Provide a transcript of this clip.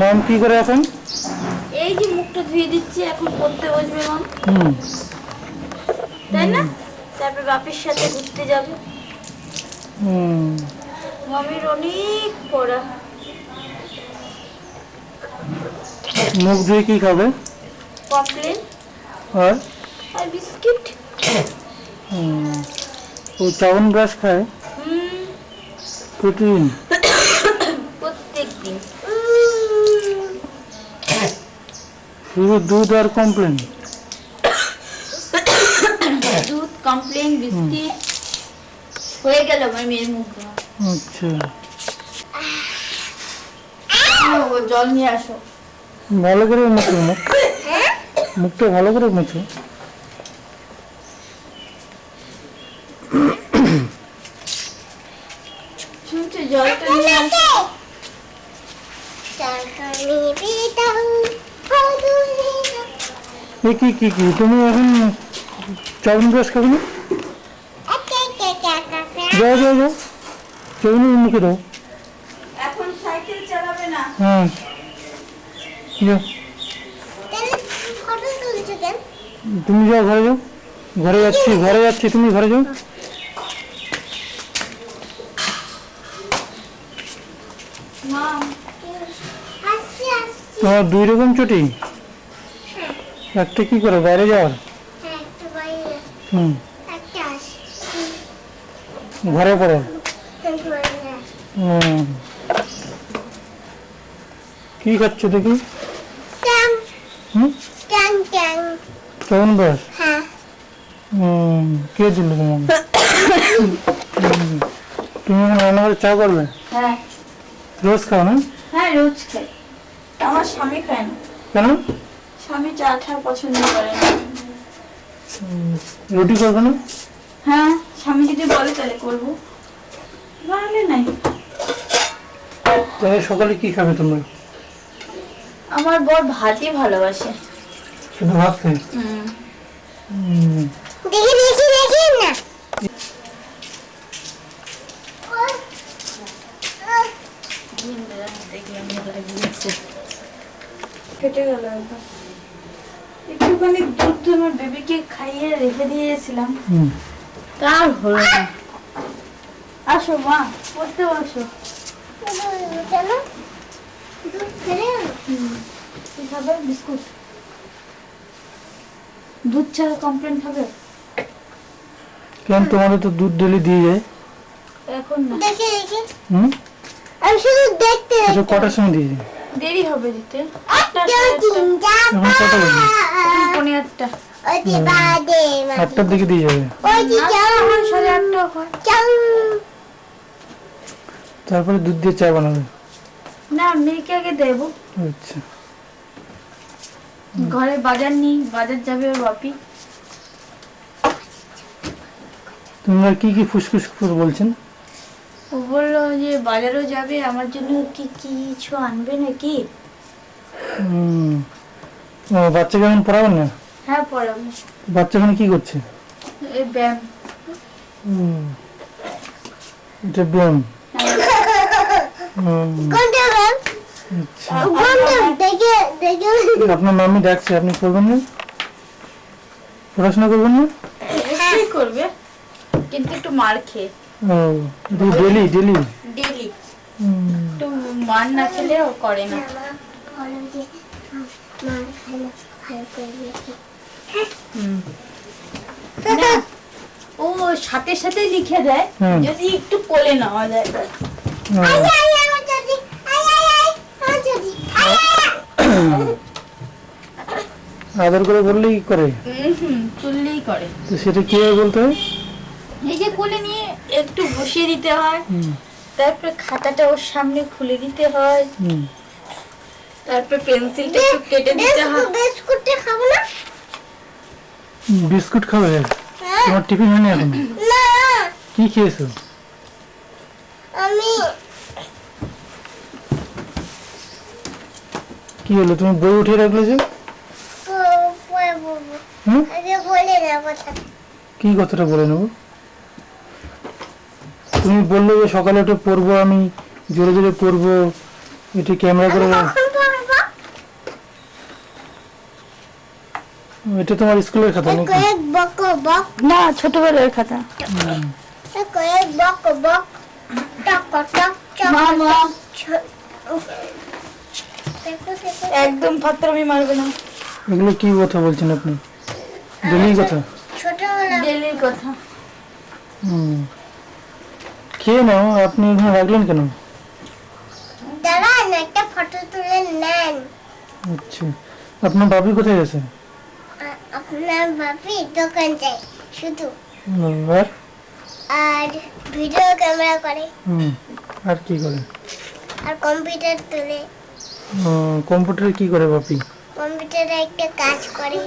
মম কি করে এখন? এই যে মুখটা ধুয়ে দিচ্ছি, এখন পড়তে বসবে মম। তাই না? তারপর বাপের সাথে ঘুরতে যাবে। মমির অনেক পড়া। মুখ ধুয়ে কি খাবে? কমপ্লেন আর আর বিস্কিট। ও চাউন ব্রাশ খায় প্রতিদিন? প্রত্যেক দিন। শুধু দুধ আর কমপ্লেন? দুধ, কমপ্লেন, বিস্কিট হয়ে গেল আমার মেয়ের মুখ ধোয়া। আচ্ছা, জল নিয়ে আসো। ভালো করে মুখে মুখটা ভালো করে মুছো। শুনছো, জলটা নিয়ে আসো। কি কি কি তুমি এখন চাউমিন ব্রাশ খাবে না? যাও যাও যাও, চাউমিন মুখে দাও। এখন সাইকেল চালাবে না। হ্যাঁ, যাও তুমি যাও, ঘরে যাও। ঘরে যাচ্ছি তুমি ঘরে যাও। তোমার দুই রকম ছুটি, একটা কি করে বাইরে যাওয়ার, ঘরে পড়ো। কি খাচ্ছ দেখি? কেমন ব্রাশ? কে দিল তোমাকে? তুমি এখন রান্না করে চা করবে? হ্যাঁ রোজ খাও না? হ্যাঁ, রোজ খাই। আমার স্বামী খায় না। কেন? স্বামী চা ঠা পছন্দ করে না। রুটি করবে না? হ্যাঁ, স্বামী যদি বলে তাহলে করবো, নাহলে নাই। তাহলে সকালে কি খাবে তোমরা? আমার বর ভাতই ভালোবাসে। শুধু ভাত খাই? ফেটে গেল একবার। একটুখানি দুধ আমার বেবিকে খাইয়ে রেখে দিয়েছিলাম, তার হলো না। আসো মা, পড়তে বসো। কি খাবে? বিস্কুট, দুধ চা কমপ্লেন খাবে? কেন, তোমাদের তো দুধ ডেলি দিয়ে যায়। এখন না, আমি শুধু দেখতে এটা কটার সময় দিয়ে যায়? দেরি হবে দিতে। এখন কটা বাজে? 8:30। 8টার দিকে দিয়ে যাবে। 8:30 হয়। তারপরে দুধ দিয়ে চা বানাবে? না, মেয়েকে আগে দেবো। আচ্ছা, ঘরে বাজার নেই, বাজার যাবে ওর বাপি। তোমরা কি কি ফুসফুস করে বলছেন? ও বললো যে বাজারও যাবে, আমার জন্য কি কিছু আনবে নাকি। ও, বাচ্চাকে এখন পড়াবেন না? হ্যাঁ, পড়াবো। বাচ্চা এখন কি করছে? এই ব্যায়াম। এটা ব্যায়াম? আপনার মাম্মি ডাকছে, আপনি করবেন না? পড়াশোনা করবেন না? অবশ্যই করবে, কিন্তু একটু মার খেয়ে। ডেলি ডেলি ডেলি একটু মার না খেলে ও করে না। না, ও সাথে সাথে লিখে দেয় যদি একটু কোলে নেওয়া যায়। আদর করে বললেই করে? তুললেই করে। তো সেটা কিভাবে বলতে হয়? এই যে কোলে নিয়ে একটু বসিয়ে দিতে হয়, তারপরে খাতাটা ওর সামনে খুলে দিতে হয়, তারপর পেন্সিলটা একটু কেটে দিতে হয়। বিস্কুটটা খাবো না? বিস্কুট খাবে? তোমার টিফিন হয়নি এখন? না, কি খেয়েছো? আমি কি হলো, তুমি বই উঠিয়ে রাখলে যে? পরে বলবো। হুম, আগে বলে না কথা। কি কথাটা বলে নেবো? তুমি বললে যে সকালে উঠে পড়বো, আমি জোরে জোরে পড়বো, এটি ক্যামেরা করে। কখন পড়বো? এটা তোমার স্কুলের খাতা নাকি? কয়েক বক বক না, ছোটবেলার খাতা। কয়েক বক বক টক টক চক মামা দেখো দেখো একদম ফাত্রামি মারবে না। এগুলো কি কথা বলছেন আপনি? ডেলির কথা? ছোটবেলা ডেলির কথা। হুম। খেয়ে নাও, আপনি এখানে রাখলেন কেন? দাঁড়ান একটা ফটো তুলে নেন। আচ্ছা, আপনার বাবি কোথায় গেছে? আপনার বাপি দোকান যায় শুধু, আর আর ভিডিও ক্যামেরা করে, আর কি করে? আর কম্পিউটার তোলে। কম্পিউটারে কি করে বাপি? কম্পিউটারে একটা কাজ করে।